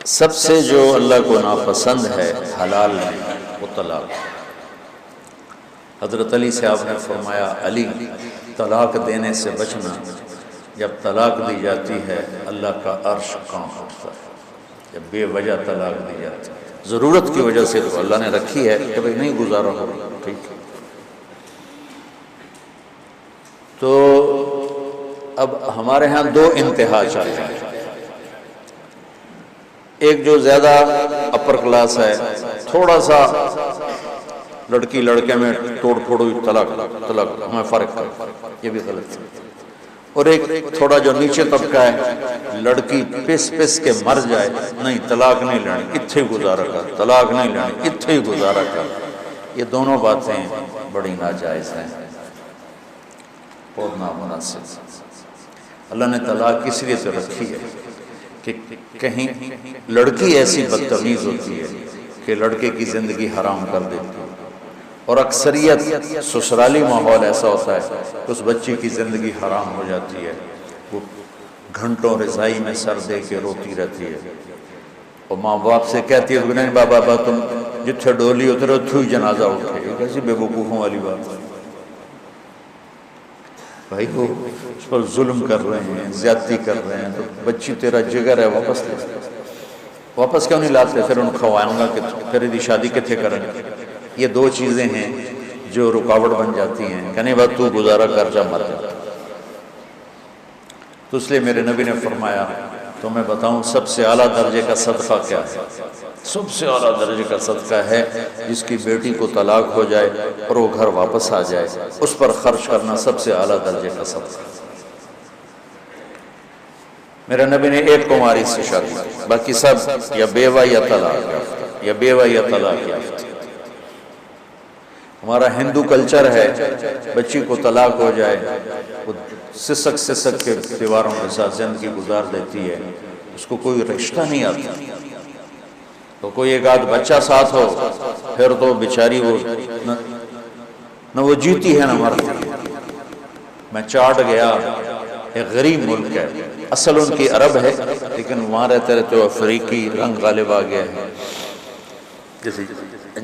سب سے جو اللہ کو ناپسند ہے حلال میں وہ طلاق۔ حضرت علی سے آپ نے فرمایا، علی طلاق دینے سے بچنا، جب طلاق دی جاتی ہے اللہ کا عرش کانپ اٹھتا ہے۔ جب بے وجہ طلاق دی جاتی ہے، ضرورت کی وجہ سے تو اللہ نے رکھی ہے کہ بھئی نہیں گزارا ہو، ٹھیک ہے۔ تو اب ہمارے ہاں دو انتہا چل رہے ہیں، ایک جو زیادہ اپر کلاس ہے، تھوڑا سا لڑکی لڑکے میں توڑ پھوڑ ہوئی، طلاق ہمیں فرق کر، یہ بھی غلط ہے۔ اور ایک تھوڑا جو نیچے طبقہ ہے، لڑکی پس کے مر جائے، نہیں طلاق نہیں لینی، اتھے گزارا کر، طلاق نہیں لینی، اتھے گزارا کر، یہ دونوں باتیں بڑی ناجائز ہیں اور نامناسب۔ اللہ نے طلاق اس لیے تو رکھی ہے کہ کہیں لڑکی ایسی بدتمیز ہوتی ہے کہ لڑکے کی زندگی حرام کر دیتی ہے، اور اکثریت سسرالی ماحول ایسا ہوتا ہے کہ اس بچی کی زندگی حرام ہو جاتی ہے، وہ گھنٹوں رضائی میں سر دے کے روتی رہتی ہے، اور ماں باپ سے کہتی ہے نہیں بابا تم جتھے ڈولی اترے اتھو ہی جنازہ اٹھے۔ یہ کیسی بے وقوفوں والی بات ہے بھائی، وہ اس پر ظلم کر رہے ہیں، زیادتی کر رہے ہیں، تو بچی تیرا جگر ہے، واپس لے، واپس کیوں نہیں لاتے؟ پھر ان کھوائوں گا کہ پھر دی شادی کتنے کریں گے؟ یہ دو چیزیں ہیں جو رکاوٹ بن جاتی ہیں، کہنے بعد تو گزارا کر جا مر جا۔ تو اس لیے میرے نبی نے فرمایا، تو میں بتاؤں سب سے اعلیٰ درجے کا صدقہ کیا ہے؟ سب سے اعلیٰ درجے کا صدقہ ہے جس کی بیٹی کو طلاق ہو جائے اور وہ گھر واپس آ جائے، اس پر خرچ کرنا سب سے اعلیٰ درجے کا صدقہ۔ میرے نبی نے ایک کماری سے شادی کی، باقی سب یا بیوہ یا طلاق یافتہ، یا بیوہ یا طلاق یافتہ۔ ہمارا ہندو کلچر ہے، بچی کو طلاق ہو جائے وہ سسک کے دیواروں کے ساتھ زندگی گزار دیتی ہے، اس کو کوئی رشتہ نہیں آتا، تو کوئی ایک آدھ بچہ ساتھ ہو پھر تو بیچاری وہ نہ وہ جیتی ہے نہ مرتی ہے۔ میں چاٹ گیا، ایک غریب ملک ہے، اصل ان کی عرب ہے لیکن وہاں رہتے رہتے افریقی رنگ غالب آ گیا ہے۔ جیسے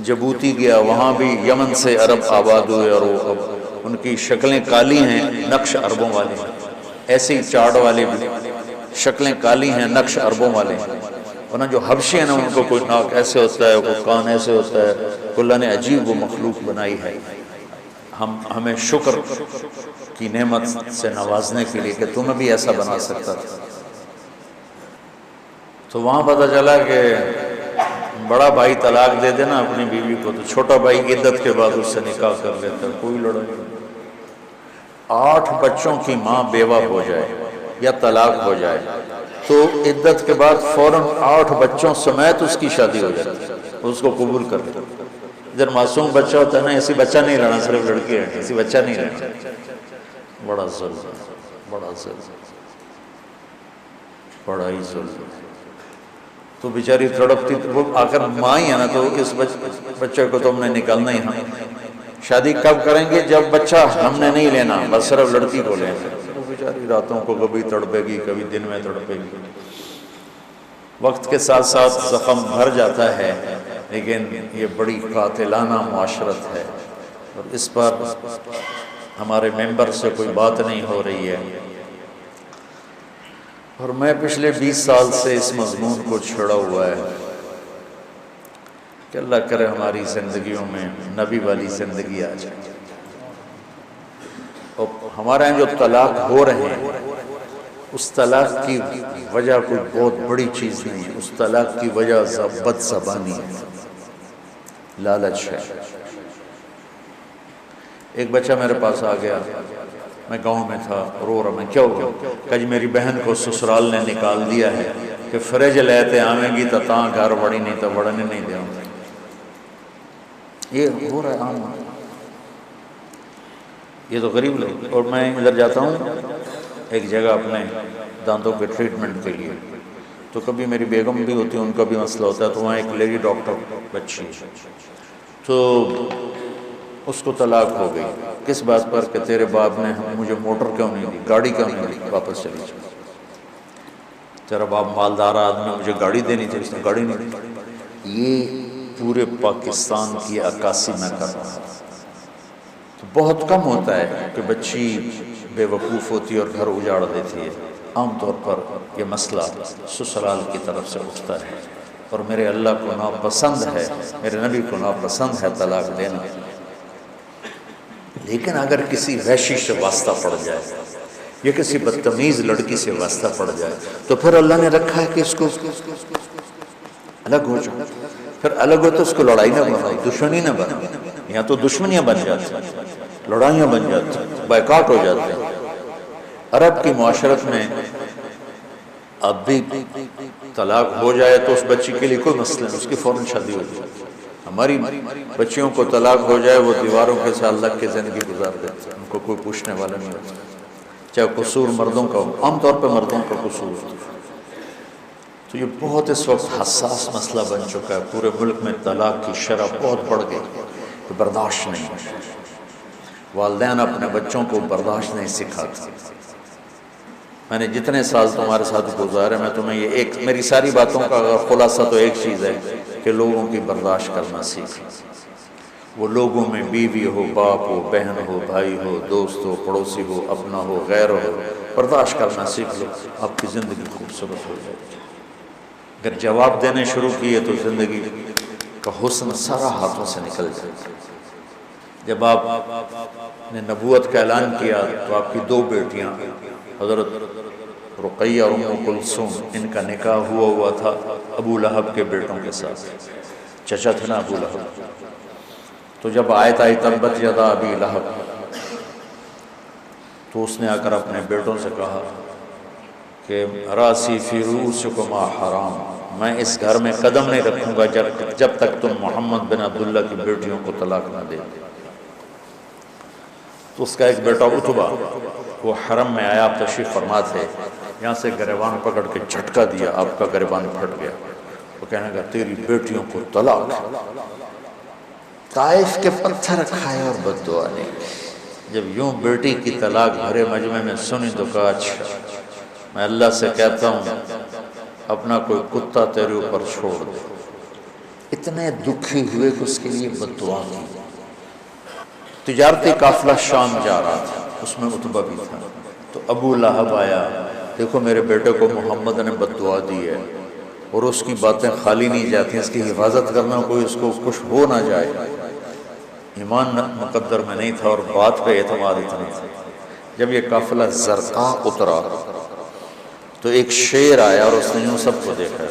جبوتی گیا، وہاں بھی یمن سے عرب آباد ہوئے، اور وہ ان کی شکلیں کالی ہیں، نقش عربوں والے ہیں۔ ایسے ہی چاڑ والے بھی شکلیں کالی ہیں، نقش عربوں والے ہیں۔ ورنہ جو حبشی ہیں نا، ان کو کوئی ناک ایسے ہوتا ہے، کوئی کان ایسے ہوتا ہے، اللہ نے عجیب وہ مخلوق بنائی ہے۔ ہمیں شکر کی نعمت سے نوازنے کے لیے کہ تمہیں بھی ایسا بنا سکتا تھا۔ تو وہاں پتہ چلا کہ بڑا بھائی طلاق دے دینا اپنی بیوی کو تو چھوٹا بھائی عدت کے بعد اس سے نکاح کر لیتا ہے، کوئی لڑائی نہیں۔ 8 بچوں کی ماں بیوہ ہو جائے یا طلاق ہو جائے تو عدت کے بعد فوراً 8 بچوں سمیت اس کی شادی ہو جاتی ہے، اس کو قبول کر لیتا۔ ادھر معصوم بچہ ہوتا ہے نا، ایسی بچہ نہیں لینا، صرف لڑکی ہے، ایسی بچہ نہیں لینا، بڑا ظلم، بڑا ظلم، بڑا ہی ظلم۔ تو بیچاری تڑپتی، وہ آخر ماں ہی ہے نا، تو اس بچے کو تو ہم نے نکالنا ہی ہے۔ شادی کب کریں گے؟ جب بچہ ہم نے نہیں لینا، بس صرف لڑکی کو لیں گے۔ وہ بیچاری راتوں کو کبھی تڑپے گی، کبھی دن میں تڑپے گی۔ وقت کے ساتھ ساتھ زخم بھر جاتا ہے، لیکن یہ بڑی قاتلانہ معاشرت ہے، اور اس پر ہمارے ممبر سے کوئی بات نہیں ہو رہی ہے۔ اور میں پچھلے 20 سال سے اس مضمون کو چھڑا ہوا ہے کہ اللہ کرے ہماری زندگیوں میں نبی والی زندگی آ جائے۔ اور ہمارے یہاں جو طلاق ہو رہے ہیں، اس طلاق کی وجہ کوئی بہت بڑی چیز نہیں ہے، اس طلاق کی وجہ بد زبانی ہے، لالچ ہے۔ ایک بچہ میرے پاس آ گیا، میں گاؤں میں تھا، رو رہا، میں کیا ہو کہ میری بہن کو سسرال نے نکال دیا ہے کہ فریج لیتے آویں گی تو تاں گھر بڑی نہیں تو بڑھنے نہیں دیا۔ یہ ہو رہا ہے عام، یہ تو غریب لوگ۔ اور میں ادھر جاتا ہوں ایک جگہ اپنے دانتوں کے ٹریٹمنٹ کے لیے، تو کبھی میری بیگم بھی ہوتی ہے، ان کا بھی مسئلہ ہوتا ہے، تو وہاں ایک لیڈی ڈاکٹر بچی، تو اس کو طلاق ہو گئی۔ کس بات پر؟ کہ تیرے باپ نے مجھے موٹر کیوں نہیں دی، گاڑی کیوں نہیں دی، واپس چلی جائے۔ جب آپ مالدار آدمی، مجھے گاڑی دینی تھی، اس نے گاڑی نہیں دی۔ یہ پورے پاکستان کی عکاسی میں کر رہا ہوں۔ تو بہت کم ہوتا ہے کہ بچی بے وقوف ہوتی ہے اور گھر اجاڑ دیتی ہے۔ عام طور پر یہ مسئلہ سسرال کی طرف سے اٹھتا ہے، اور میرے اللہ کو ناپسند ہے، میرے نبی کو ناپسند ہے طلاق دینا۔ لیکن اگر کسی وحشی سے واسطہ پڑ جائے یا کسی بدتمیز لڑکی سے واسطہ پڑ جائے تو پھر اللہ نے رکھا ہے کہ اس کو الگ ہو جائے۔ پھر الگ ہو تو اس کو لڑائی نہ بناؤ، دشمنی نہ بناؤ، یا تو دشمنیاں بن جاتی ہیں، لڑائیاں بن جاتی ہیں، بائیکاٹ ہو جاتے ہیں۔ عرب کی معاشرت میں اب بھی طلاق ہو جائے تو اس بچی کے لیے کوئی مسئلہ نہیں، اس کی فوراً شادی ہو جائے۔ ہماری بچیوں کو طلاق ہو جائے وہ دیواروں کے ساتھ لگ کے زندگی گزار دیتے ہیں، ان کو کوئی پوچھنے والا نہیں ہوتا، چاہے قصور مردوں کا ہو، عام طور پہ مردوں کا قصور ہوتا ہے۔ تو یہ بہت اس وقت حساس مسئلہ بن چکا ہے، پورے ملک میں طلاق کی شرح بہت بڑھ گئی، تو برداشت نہیں ہے۔ والدین اپنے بچوں کو برداشت نہیں سکھاتے۔ میں نے جتنے سال تمہارے ساتھ گزارے، میں تمہیں یہ ایک، میری ساری باتوں کا خلاصہ تو ایک چیز ہے کہ لوگوں کی برداشت کرنا سیکھ۔ وہ لوگوں میں بیوی ہو، باپ ہو، بہن ہو، بھائی ہو، دوست ہو، پڑوسی ہو، اپنا ہو، غیر ہو، برداشت کرنا سیکھ لو، آپ کی زندگی خوبصورت ہو جائے گی۔ اگر جواب دینے شروع کیے تو زندگی کا حسن سارا ہاتھوں سے نکل جائے گا۔ جب آپ نے نبوت کا اعلان کیا تو آپ کی 2 بیٹیاں حضرت رقیہ اور ام کلثوم، ان کا نکاح ہوا تھا ابو لہب کے بیٹوں کے ساتھ، چچا تھے نا ابو لہب۔ تو جب آیت آئی تبت یدا ابی لہب، تو اس نے آ کر اپنے بیٹوں سے کہا کہ راسی فی رؤوسکما حرام، میں اس گھر میں قدم نہیں رکھوں گا جب تک تم محمد بن عبداللہ کی بیٹیوں کو طلاق نہ دے۔ تو اس کا ایک بیٹا عتبہ، وہ حرم میں آیا، آپ تشریف فرما تھے، یہاں سے گریبان پکڑ کے جھٹکا دیا، آپ کا گریبان پھٹ گیا۔ وہ کہنے لگا تیری بیٹیوں کو طلاق۔ طائف کے پتھر کھائے اور بد دعا نہیں۔ جب یوں بیٹی کی طلاق بھرے مجمع میں سنی تو کہا اچھا، میں اللہ سے کہتا ہوں اپنا کوئی کتا تیرے اوپر چھوڑ دے۔ اتنے دکھی ہوئے کہ اس کے لیے بد دعا کی۔ تجارتی قافلہ شام جا رہا تھا، اس میں عتبہ بھی تھا، تو ابو لہب آیا، دیکھو میرے بیٹے کو محمد نے بد دعا دی ہے، اور اس کی باتیں خالی نہیں جاتی، اس کی حفاظت کرنا، کوئی اس کو کچھ ہو نہ جائے۔ ایمان مقدر میں نہیں تھا اور بات پہ اعتماد اتنا تھا۔ جب یہ قافلہ زرقاء اترا تو ایک شیر آیا اور اس نے یوں سب کو دیکھا،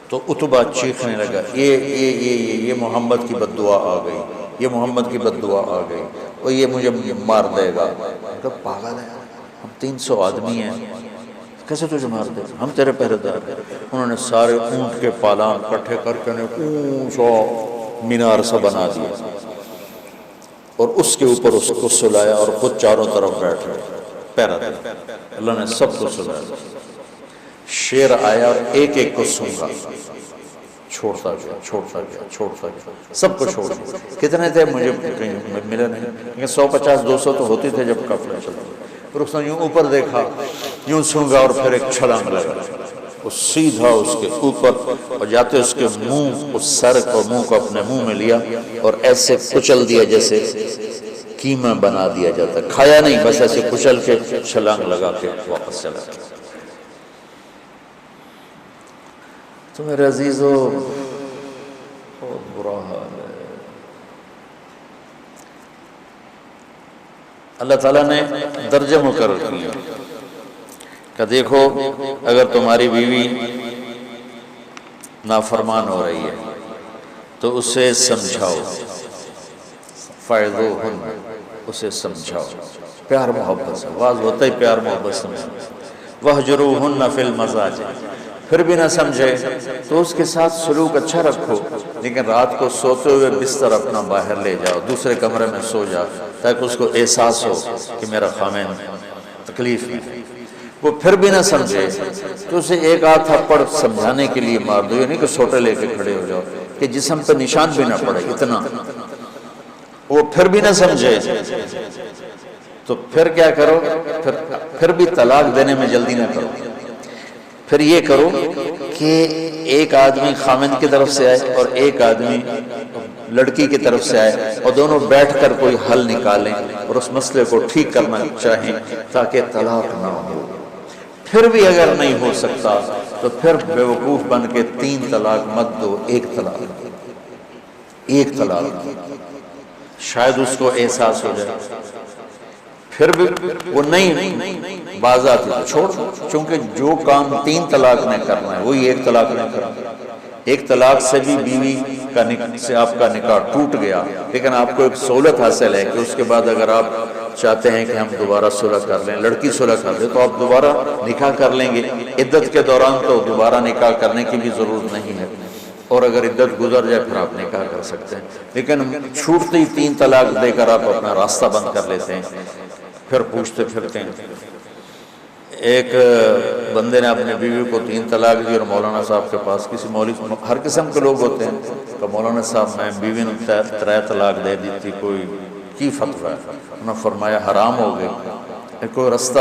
تو عتبہ چیخنے لگا یہ محمد کی بد دعا آ گئی، یہ محمد کی بد دعا آ گئی، اور یہ مجھے مار دے گا۔ کہ پاگل ہے، ہم 300 آدمی ہیں، کیسے تجھے مار دے گا، ہم تیرے پہرے دار ہیں۔ انہوں نے سارے اونٹ کے پالان کٹھے کر کے اونچا مینار سا بنا دیا، اور اس کے اوپر اس کو سلایا اور خود چاروں طرف بیٹھ گئے، پہرا دیا۔ اللہ نے سب کو سلایا۔ شیر آیا اور ایک ایک کو سونگا، چھوڑتا گیا چھوڑتا گیا چھوڑتا گیا، سب کو چھوڑ دیا۔ کتنے تھے مجھے کہیں ملے نہیں، 150 200 تو ہوتی تھے جب قافلہ چلا۔ پھر اس نے یوں اوپر دیکھا، یوں سونگا اور پھر ایک چھلانگ لگا، وہ سیدھا اس کے اوپر، اور جاتے اس کے منہ، اس سر کو، منہ کو اپنے منہ میں لیا اور ایسے کچل دیا جیسے قیمہ بنا دیا جاتا، کھایا نہیں، بس ایسے کچل کے چھلانگ لگا کے واپس چلا گیا۔ تو میرے عزیزو بہت برا حال ہے۔ اللہ تعالیٰ نے درجے مقرر کیے کہ دیکھو اگر تمہاری بیوی نافرمان ہو رہی ہے تو اسے سمجھاؤ، فَعِظُوهُنَّ، اسے سمجھاؤ پیار محبت سے، واضح ہوتا ہی پیار محبت سے، وَاهْجُرُوهُنَّ فِي الْمَضَاجِعِ، پھر بھی نہ سمجھے تو اس کے ساتھ سلوک اچھا رکھو، لیکن رات کو سوتے ہوئے بستر اپنا باہر لے جاؤ، دوسرے کمرے میں سو جاؤ، تاکہ اس کو احساس ہو کہ میرا خاوند تکلیف میں ہے۔ وہ پھر بھی نہ سمجھے تو اسے ایک آدھ تھپڑ سمجھانے کے لیے مار دو، یہ نہیں کہ سوٹے لے کے کھڑے ہو جاؤ کہ جسم پہ نشان بھی نہ پڑے، اتنا۔ وہ پھر بھی نہ سمجھے تو پھر کیا کرو، پھر بھی طلاق دینے میں جلدی نہ کرو، پھر یہ کرو کہ ایک آدمی خامند کی طرف سے آئے اور ایک آدمی لڑکی کی طرف سے آئے اور دونوں بیٹھ کر کوئی حل نکالیں اور اس مسئلے کو ٹھیک کرنا چاہیں تاکہ طلاق نہ ہو۔ پھر بھی اگر نہیں ہو سکتا تو پھر بیوقوف بن کے 3 طلاق مت دو، ایک طلاق شاید اس کو احساس ہو جائے، پھر بھی وہ نہیں باز آتی تو چھوڑ، چونکہ جو کام 3 طلاق نے کرنا ہے وہی 1 طلاق نے کرنا۔ ایک طلاق سے بھی بیوی سے آپ کا نکاح ٹوٹ گیا، لیکن آپ کو ایک سہولت حاصل ہے کہ اس کے بعد اگر آپ چاہتے ہیں کہ ہم دوبارہ صلح کر لیں، لڑکی صلح کر لے تو آپ دوبارہ نکاح کر لیں گے۔ عدت کے دوران تو دوبارہ نکاح کرنے کی بھی ضرورت نہیں ہے، اور اگر عدت گزر جائے پھر آپ نکاح کر سکتے ہیں، لیکن چھوٹتے ہی 3 طلاق دے کر آپ اپنا راستہ بند کر لیتے ہیں، پھر پوچھتے پھرتے ہیں۔ ایک بندے نے اپنے بیوی کو 3 طلاق دی اور مولانا صاحب کے پاس، کسی مولوی، ہر قسم کے لوگ ہوتے ہیں، تو مولانا صاحب میں بیوی نے 3 طلاق دے دی تھی، کوئی کی فتویٰ ہے؟ انہوں نے فرمایا حرام ہو گئی، کوئی رستہ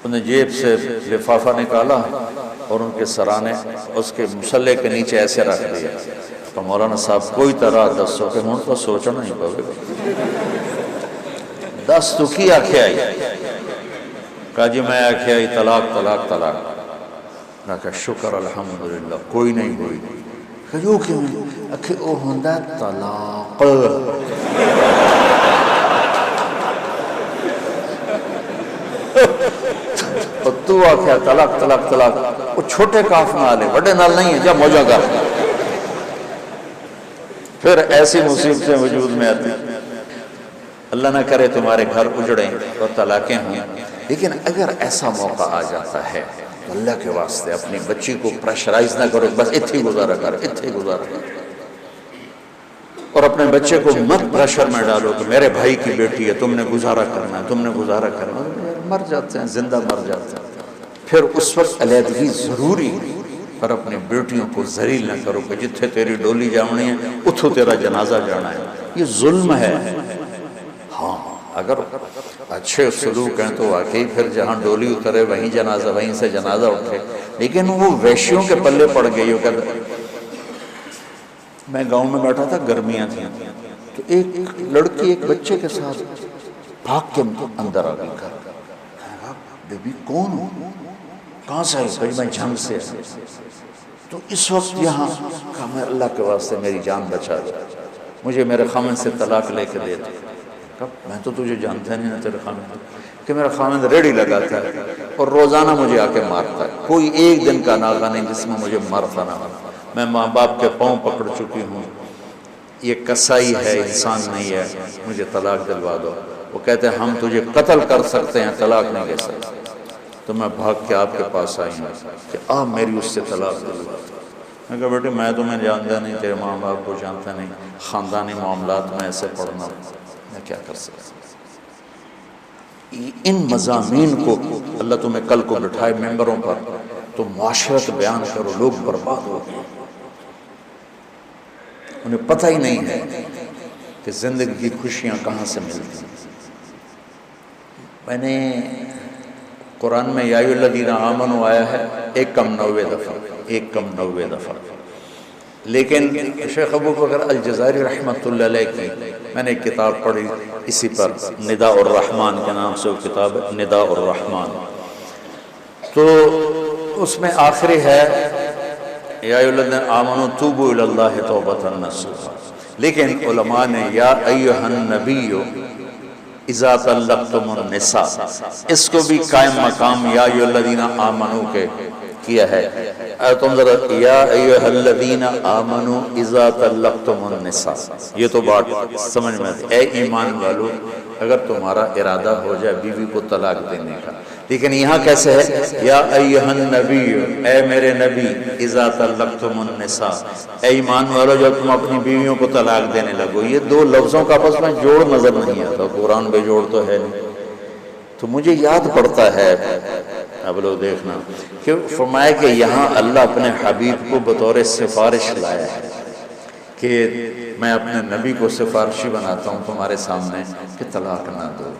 انہوں نے جیب سے لفافہ نکالا اور ان کے سرانے اس کے مسلح کے نیچے ایسے رکھ دیا۔ تو مولانا صاحب کوئی طرح دسو کہ ہوں تو سوچنا ہی پڑے، دس تو کی آکھے آئی؟ کہا جی میں آکھے آئی طلاق۔ میں کہا شکر الحمدللہ کوئی نہیں ہوئی۔ کہا جو کیوں نہیں؟ اکھے او ہوندہ طلاق۔ اور تو آکھے طلاق، وہ چھوٹے کاف نہ آلے، بڑے نال نہیں ہے، جا موجہ کر۔ پھر ایسی مصیبتیں وجود میں آتی، اللہ نہ کرے تمہارے گھر اجڑیں اور طلاقیں ہوں، لیکن اگر ایسا موقع آ جاتا ہے تو اللہ کے واسطے اپنی بچی کو پریشرائز نہ کرو، بس اتھی گزارا کر، اور اپنے بچے کو مت پریشر میں ڈالو کہ میرے بھائی کی بیٹی ہے، تم نے گزارا کرنا، مر جاتے ہیں، زندہ مر جاتے ہیں۔ پھر اس وقت علیحدگی ضروری ہے، پر اپنی بیٹیوں کو ذلیل نہ کرو کہ جتھے تیری ڈولی جاونی ہے اتھو تیرا جنازہ جانا ہے، یہ ظلم ہے۔ ہاں اگر اچھے سلوک ہیں تو واقعی پھر جہاں ڈولی اترے وہیں جنازہ، وہیں سے جنازہ اٹھے، لیکن وہ ویشیوں کے پلے پڑ گئی ہو کر۔ میں گاؤں میں بیٹھا تھا، گرمیاں تھیں، تو ایک لڑکی ایک بچے کے ساتھ بھاگ کے اندر آ گئی گھر۔ بیبی کون ہو؟ کہاں سے آئی؟ میں جھنگ سے آئی۔ تو اس وقت یہاں کہا میں اللہ کے واسطے میری جان بچا دے، مجھے میرے خامن سے طلاق لے کے دے دے۔ میں تو تجھے جانتا نہیں نا تیرے خامن کہ میرا خامن ریڑھی لگاتا ہے اور روزانہ مجھے آ کے مارتا ہے، کوئی ایک دن کا ناغہ نہیں جس میں مجھے مارتا نہ ہو۔ میں ماں باپ کے پاؤں پکڑ چکی ہوں، یہ کسائی ہے، انسان نہیں ہے، مجھے طلاق دلوا دو۔ وہ کہتے ہیں ہم تجھے قتل کر سکتے ہیں، طلاق نہیں دے سکتے۔ تو میں بھاگ کے آپ کے پاس آئی ہوں کہ آپ میری اس سے طلاق دلوا دو۔ میں کہا بیٹے میں تمہیں جانتا نہیں، تیرے ماں باپ کو جانتا نہیں، خاندانی معاملات میں ایسے پڑھنا میں کیا کر سکتا۔ ان مضامین کو اللہ تمہیں کل کو بٹھائے ممبروں پر تو معاشرت بیان کرو، لوگ برباد ہو گئے، انہیں پتہ ہی نہیں ہے کہ زندگی کی خوشیاں کہاں سے ملتی ہیں۔ میں نے قرآن میں یا ایھا الذین آمنوا آیا ہے 1 کم 90 دفعہ، لیکن شیخ ابو بکر الجزائری رحمۃ اللہ علیہ کی میں نے ایک کتاب پڑھی اسی پر، نداء الرحمن کے نام سے وہ کتاب ہے، نداء الرحمن۔ تو اس میں آخری ہے یا ایھا الذین آمنوا توبوا الی اللہ توبۃ نصوحا، لیکن علماء نے یا ایھا النبی اذا طلقتم النساء اس کو بھی قائم مقام یا ایھا الذین آمنوا کے کیا ہے۔ تم ذرا یا ایھا الذین آمنوا اذا طلقتم النساء، یہ تو بات سمجھ میں آتی، اے ایمان والو اگر تمہارا ارادہ ہو جائے بیوی کو طلاق دینے کا، لیکن یہاں کیسے ہے یا ایھا النبی، اے میرے نبی، اذا طلقتم النساء، اے ایمان والو جب تم اپنی بیویوں کو طلاق دینے لگو۔ یہ 2 لفظوں کا آپس میں جوڑ نظر نہیں آتا، قرآن بے جوڑ تو ہے نہیں۔ تو مجھے یاد پڑتا ہے، اب لوگ دیکھنا کہ فرمایا کہ یہاں اللہ اپنے حبیب کو بطور سفارش لایا ہے کہ میں اپنے نبی کو سفارشی بناتا ہوں تمہارے سامنے کہ طلاق نہ دو،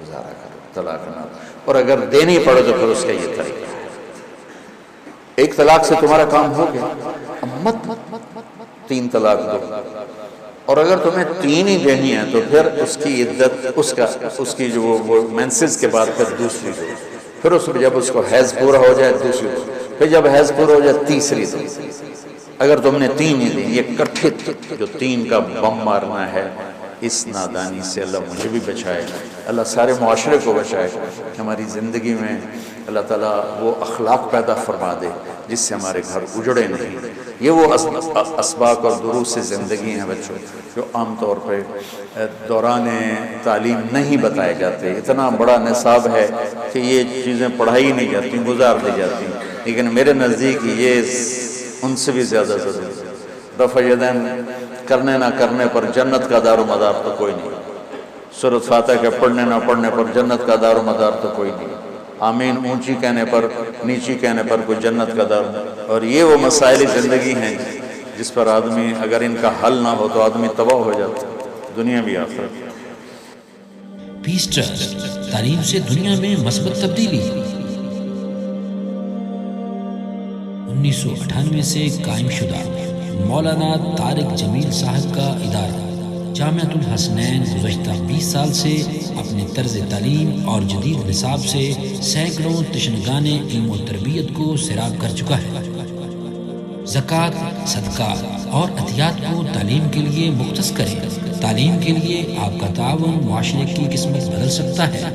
گزارا کرو، طلاق نہ دو۔ اور اگر دینی پڑے تو پھر اس کا یہ طریقہ ہے۔ ایک طلاق سے تمہارا کام ہو گیا، اب مت 3 طلاق دو، اور اگر تمہیں 3 ہی دینی ہے تو پھر اس کی عدت اس کی جو وہ مینسز کے بعد پھر دوسری دو، پھر جب اس کو حیض پورا ہو جائے دوسری دو، پھر جب حیض پورا ہو جائے تیسری دو۔ اگر تم نے 3 ہی دی، یہ کٹھے جو 3 کا بم مارنا ہے، اس نادانی سے اللہ مجھے بھی بچائے، اللہ سارے معاشرے کو بچائے، ہماری زندگی میں اللہ تعالیٰ وہ اخلاق پیدا فرما دے جس سے ہمارے گھر اجڑے نہیں۔ یہ وہ اسباق اور دروس سے زندگی ہیں بچوں جو عام طور پہ دوران تعلیم نہیں بتائے جاتے۔ اتنا بڑا نصاب ہے کہ یہ چیزیں پڑھائی نہیں جاتی، گزار دی جاتی، لیکن میرے نزدیک یہ ان سے بھی زیادہ ضروری ہے۔ رفع یدین کرنے نہ کرنے پر جنت کا دار و مدار تو کوئی نہیں، سورۃ فاتحہ کے پڑھنے نہ پڑھنے پر جنت کا دار و مدار تو کوئی نہیں، آمین اونچی کہنے پر نیچی کہنے پر کوئی جنت کا دار۔ اور یہ وہ مسائل زندگی ہیں جس پر آدمی اگر ان کا حل نہ ہو تو آدمی تباہ ہو جاتا ہے، دنیا بھی آخرت۔ پیس ٹرسٹ، تعلیم سے دنیا میں مثبت تبدیلی۔ 1998 سے قائم شدہ مولانا طارق جمیل صاحب کا ادارہ جامعۃ الحسنین گزشتہ 20 سال سے اپنے طرز تعلیم اور جدید نصاب سے سینکڑوں تشنگان علم و تربیت کو سیراب کر چکا ہے۔ زکوٰۃ، صدقات اور عطیات کو تعلیم کے لیے مختص کریں۔ تعلیم کے لیے آپ کا تعاون معاشرے کی قسمت بدل سکتا ہے۔